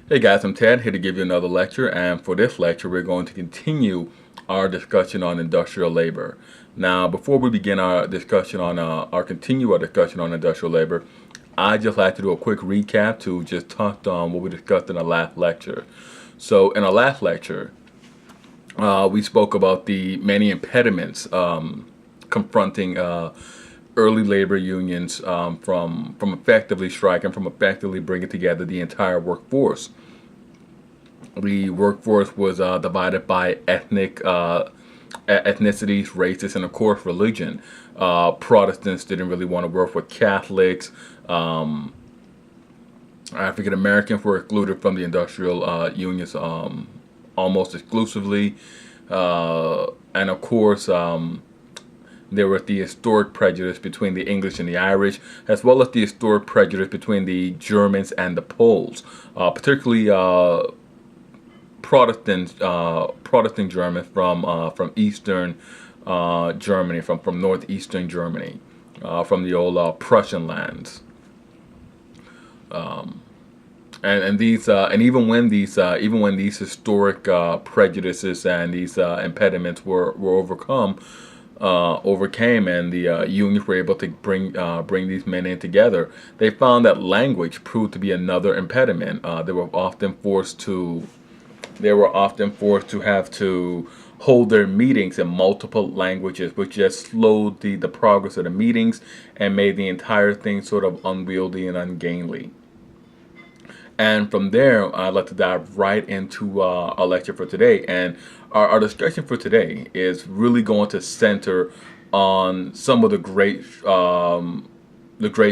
Hey guys, I'm Ted, here to give you another lecture, and for this lecture we're going to continue our discussion on industrial labor. Now, before we begin our discussion on continue our discussion on industrial labor, I just like to do a quick recap to just touch on what we discussed in our last lecture. So in our last lecture, we spoke about the many impediments confronting early labor unions from effectively striking, from effectively bringing together the entire workforce. The workforce was divided by ethnicities, races, and of course religion. Protestants didn't really want to work with Catholics. African Americans were excluded from the industrial unions almost exclusively. And of course, there was the historic prejudice between the English and the Irish, as well as the historic prejudice between the Germans and the Poles, particularly Protestant Germans from Eastern Germany, from northeastern Germany, from the old Prussian lands. And these and even when these historic prejudices and these impediments were overcame, and the unions were able to bring these men in together, they found that language proved to be another impediment. They were often forced to have to hold their meetings in multiple languages, which just slowed the progress of the meetings and made the entire thing sort of unwieldy and ungainly. And from there, I'd like to dive right into our lecture for today. And our discussion for today is really going to center on some of the great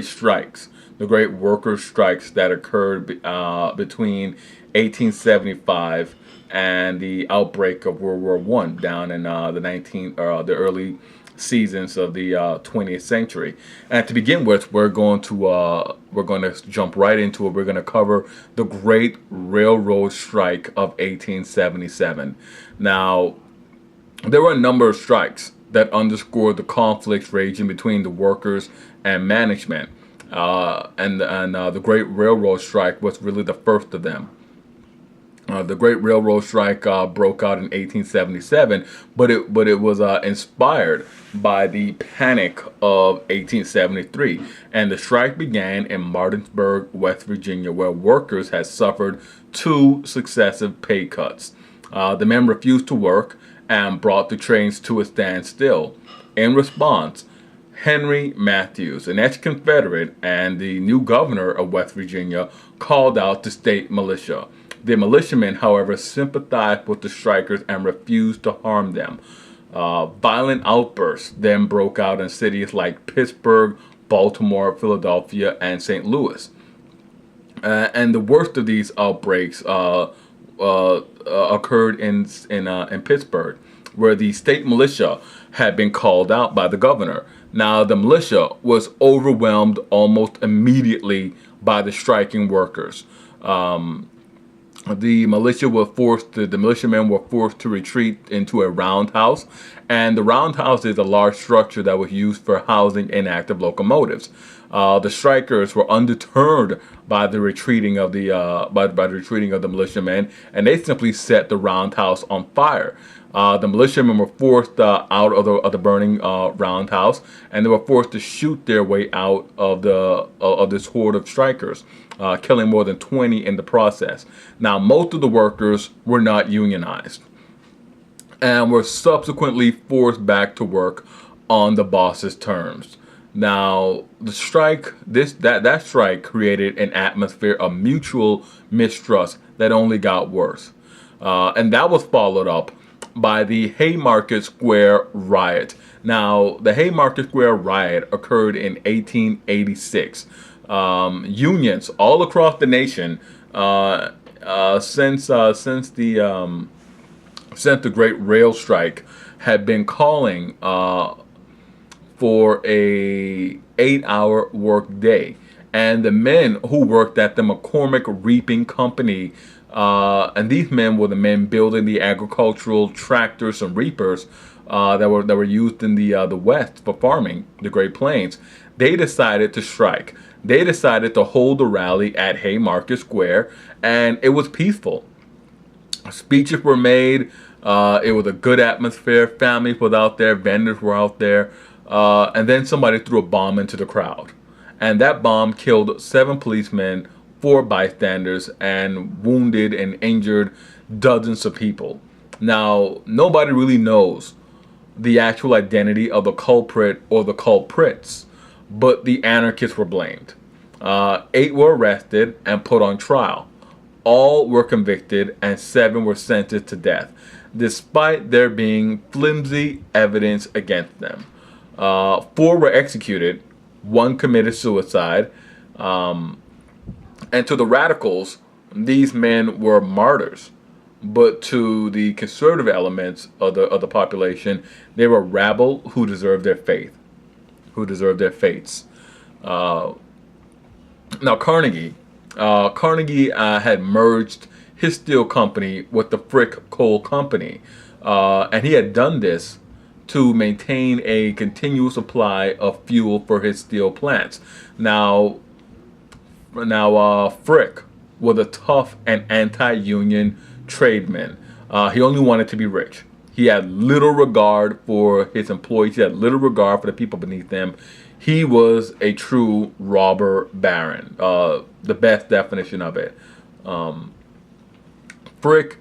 strikes, the great worker strikes that occurred between 1875 and the outbreak of World War I down in the early seasons of the 20th century. And to begin with, we're going to jump right into it. We're going to cover the Great Railroad Strike of 1877. Now, there were a number of strikes that underscored the conflicts raging between the workers and management. And the Great Railroad Strike was really the first of them. The Great Railroad Strike broke out in 1877, but it was inspired by the Panic of 1873, and the strike began in Martinsburg, West Virginia, where workers had suffered 2 successive pay cuts. The men refused to work and brought the trains to a standstill. In response, Henry Matthews, an ex-Confederate and the new governor of West Virginia, called out the state militia. The militiamen, however, sympathized with the strikers and refused to harm them. Violent outbursts then broke out in cities like Pittsburgh, Baltimore, Philadelphia, and St. Louis. And the worst of these outbreaks occurred in Pittsburgh, where the state militia had been called out by the governor. Now, the militia was overwhelmed almost immediately by the striking workers. The militiamen were forced to retreat into a roundhouse, and the roundhouse is a large structure that was used for housing inactive locomotives. The strikers were undeterred by the retreating of the militiamen, and they simply set the roundhouse on fire. The militiamen were forced out of the burning roundhouse, and they were forced to shoot their way out of this horde of strikers, killing more than 20 in the process. Now, most of the workers were not unionized and were subsequently forced back to work on the boss's terms. Now, the strike, that strike created an atmosphere of mutual mistrust that only got worse, and that was followed up by the Haymarket Square riot. Now, the Haymarket Square riot occurred in 1886. Unions all across the nation, since the Great Rail Strike, had been calling for a 8-hour work day, and the men who worked at the McCormick Reaping Company, and these men were the men building the agricultural tractors and reapers that were used in the West for farming, the Great Plains. They decided to strike. they decided to hold a rally at Haymarket Square, and it was peaceful. Speeches were made. It was a good atmosphere. Families were out there. Vendors were out there. And then somebody threw a bomb into the crowd. And that bomb killed 7 policemen, 4 bystanders, and wounded and injured dozens of people. Now, nobody really knows the actual identity of the culprit or the culprits, but the anarchists were blamed. 8 were arrested and put on trial. All were convicted and 7 were sentenced to death, despite there being flimsy evidence against them. 4 were executed, 1 committed suicide, and to the radicals, these men were martyrs. But to the conservative elements of the population, they were rabble who deserved their fates. Now Carnegie had merged his steel company with the Frick Coal Company, and he had done this to maintain a continuous supply of fuel for his steel plants. Now Frick was a tough and anti-union tradesman. He only wanted to be rich. He had little regard for his employees. He had little regard for the people beneath him. He was a true robber baron. The best definition of it. Frick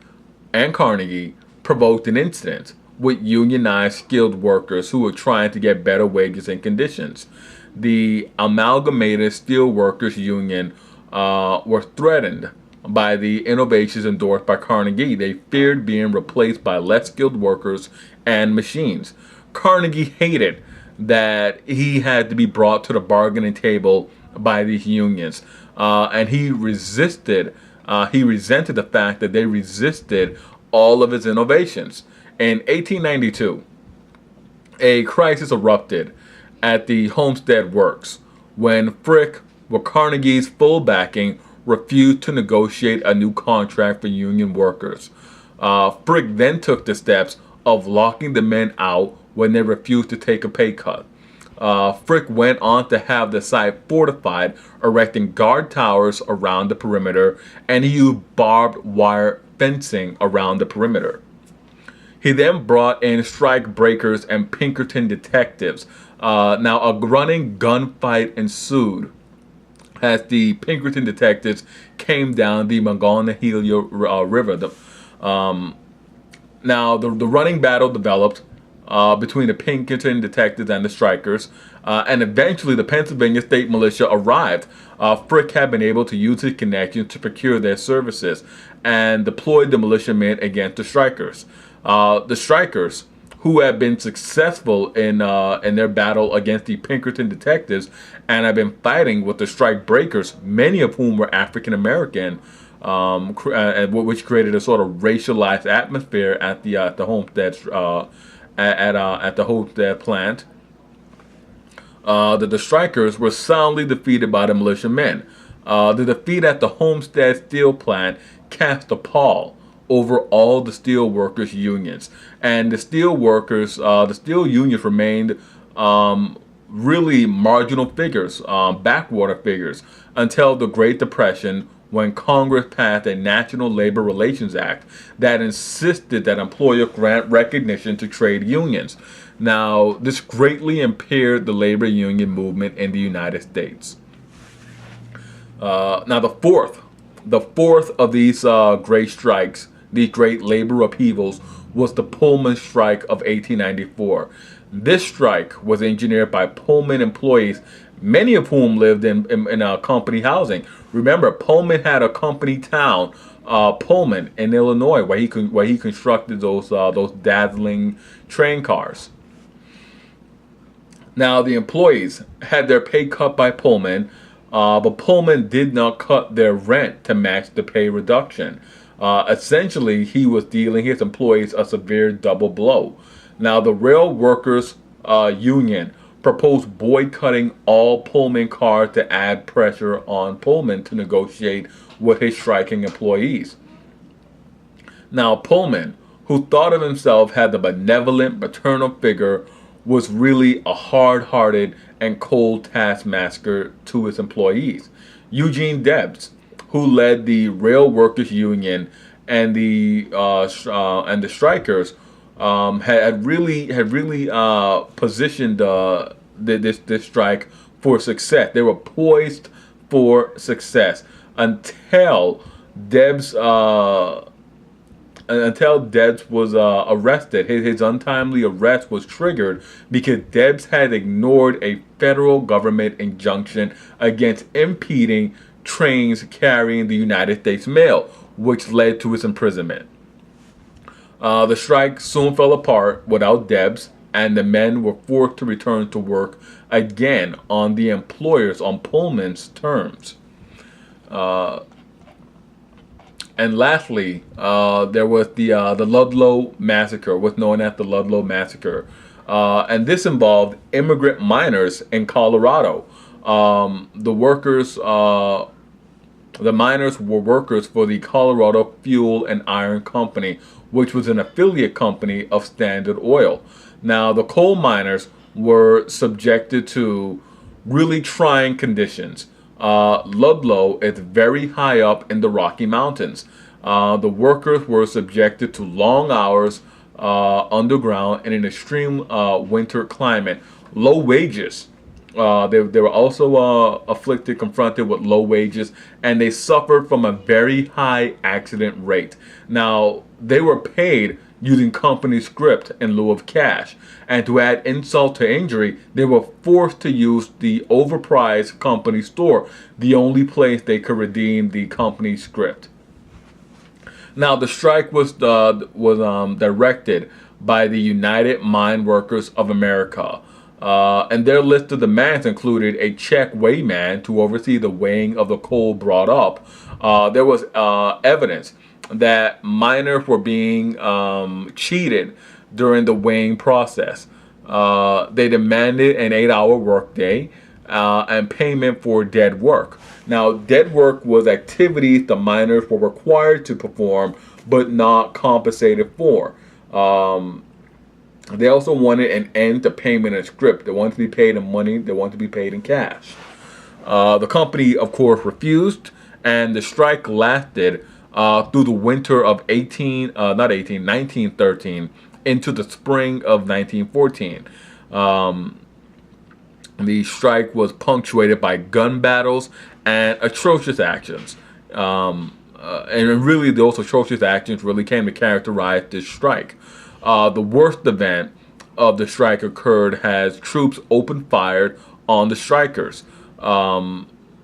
and Carnegie provoked an incident with unionized skilled workers who were trying to get better wages and conditions. The Amalgamated Steelworkers Union were threatened by the innovations endorsed by Carnegie. They feared being replaced by less skilled workers and machines. Carnegie hated that he had to be brought to the bargaining table by these unions, and he resented the fact that they resisted all of his innovations. In 1892, a crisis erupted at the Homestead Works when Frick, with Carnegie's full backing, refused to negotiate a new contract for union workers. Frick then took the steps of locking the men out when they refused to take a pay cut. Frick went on to have the site fortified, erecting guard towers around the perimeter, and he used barbed wire fencing around the perimeter. He then brought in strike breakers and Pinkerton detectives. Now a running gunfight ensued as the Pinkerton detectives came down the Monongahela River. Now the running battle developed between the Pinkerton detectives and the strikers, and eventually the Pennsylvania State Militia arrived. Frick had been able to use his connections to procure their services and deployed the militiamen against the strikers. The strikers, who had been successful in their battle against the Pinkerton detectives and had been fighting with the strike breakers, many of whom were African American, which created a sort of racialized atmosphere at the Homestead at the Homestead plant. The strikers were soundly defeated by the militiamen. The defeat at the Homestead steel plant cast a pall over all the steel workers unions, and the steel unions remained really marginal figures, backwater figures, until the Great Depression, when Congress passed a National Labor Relations Act that insisted that employers grant recognition to trade unions. Now, this greatly impaired the labor union movement in the United States. Now, the fourth of these great strikes, these great labor upheavals, was the Pullman Strike of 1894. This strike was engineered by Pullman employees, many of whom lived in company housing. Remember, Pullman had a company town, Pullman in Illinois, where he constructed those dazzling train cars. Now, the employees had their pay cut by Pullman, but Pullman did not cut their rent to match the pay reduction. Essentially, he was dealing his employees a severe double blow. Now, the Rail Workers Union proposed boycotting all Pullman cars to add pressure on Pullman to negotiate with his striking employees. Now, Pullman, who thought of himself as the benevolent, paternal figure, was really a hard-hearted and cold taskmaster to his employees. Eugene Debs, who led the Rail Workers Union and the strikers, had really positioned this strike for success. They were poised for success until Debs was arrested. His untimely arrest was triggered because Debs had ignored a federal government injunction against impeding trains carrying the United States mail, which led to his imprisonment. The strike soon fell apart without Debs, and the men were forced to return to work again on the employers on Pullman's terms. And lastly, there was the Ludlow Massacre, what's known as the Ludlow Massacre. And this involved immigrant miners in Colorado. The miners were workers for the Colorado Fuel and Iron Company, which was an affiliate company of Standard Oil. Now, the coal miners were subjected to really trying conditions. Ludlow is very high up in the Rocky Mountains. The workers were subjected to long hours underground in an extreme winter climate, low wages. They were also confronted with low wages, and they suffered from a very high accident rate. Now, they were paid using company script in lieu of cash. And to add insult to injury, they were forced to use the overpriced company store, the only place they could redeem the company script. Now, the strike was directed by the United Mine Workers of America. And their list of demands included a check weighman to oversee the weighing of the coal brought up. There was evidence that miners were being cheated during the weighing process. They demanded an 8-hour workday and payment for dead work. Now, dead work was activities the miners were required to perform but not compensated for. They also wanted an end to payment in script. They wanted to be paid in money. They wanted to be paid in cash. The company, of course, refused, and the strike lasted through the winter of 1913 into the spring of 1914. The strike was punctuated by gun battles and atrocious actions. And really, those atrocious actions really came to characterize this strike. The worst event of the strike occurred as troops opened fire on the strikers.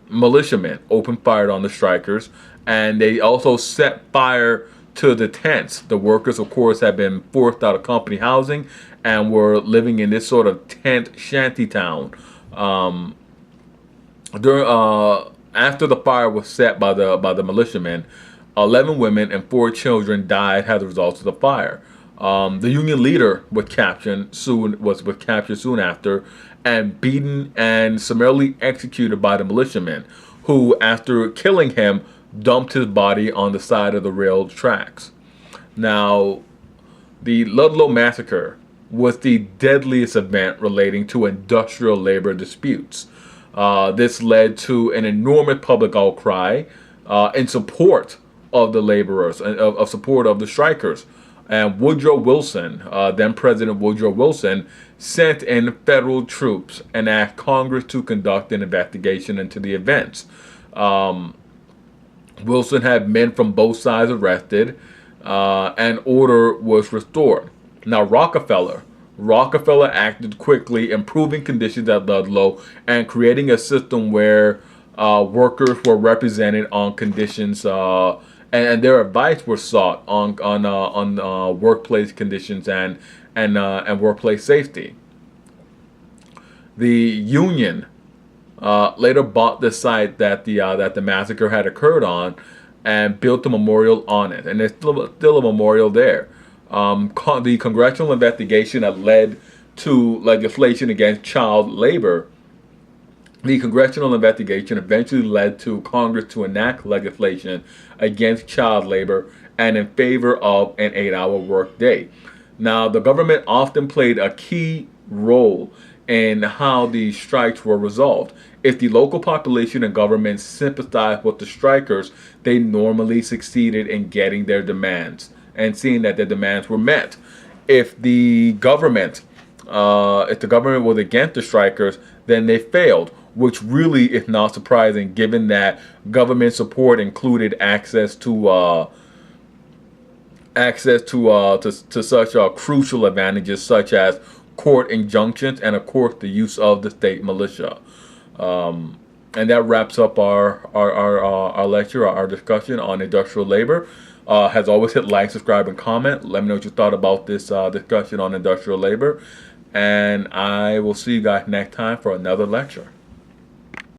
Militiamen opened fire on the strikers, and they also set fire to the tents. The workers, of course, had been forced out of company housing and were living in this sort of tent shanty town. After the fire was set by the militiamen, 11 women and 4 children died as a result of the fire. The Union leader was captured soon after, and beaten and summarily executed by the militiamen, who, after killing him, dumped his body on the side of the rail tracks. Now, the Ludlow Massacre was the deadliest event relating to industrial labor disputes. This led to an enormous public outcry in support of the laborers, of support of the strikers. And Woodrow Wilson, then President Woodrow Wilson, sent in federal troops and asked Congress to conduct an investigation into the events. Wilson had men from both sides arrested, and order was restored. Now, Rockefeller acted quickly, improving conditions at Ludlow and creating a system where workers were represented on conditions, and their advice was sought on workplace conditions and workplace safety. The Union later bought the site that the massacre had occurred on and built a memorial on it, and there's still a memorial there. The congressional investigation that led to legislation against child labor. The congressional investigation eventually led to Congress to enact legislation against child labor and in favor of an 8-hour workday. Now, the government often played a key role in how the strikes were resolved. If the local population and government sympathized with the strikers, they normally succeeded in getting their demands and seeing that their demands were met. If the government, was against the strikers, then they failed, which really is not surprising given that government support included access to such crucial advantages such as court injunctions and, of course, the use of the state militia. And that wraps up our lecture, our discussion on industrial labor. As always, hit like, subscribe, and comment. Let me know what you thought about this discussion on industrial labor. And I will see you guys next time for another lecture.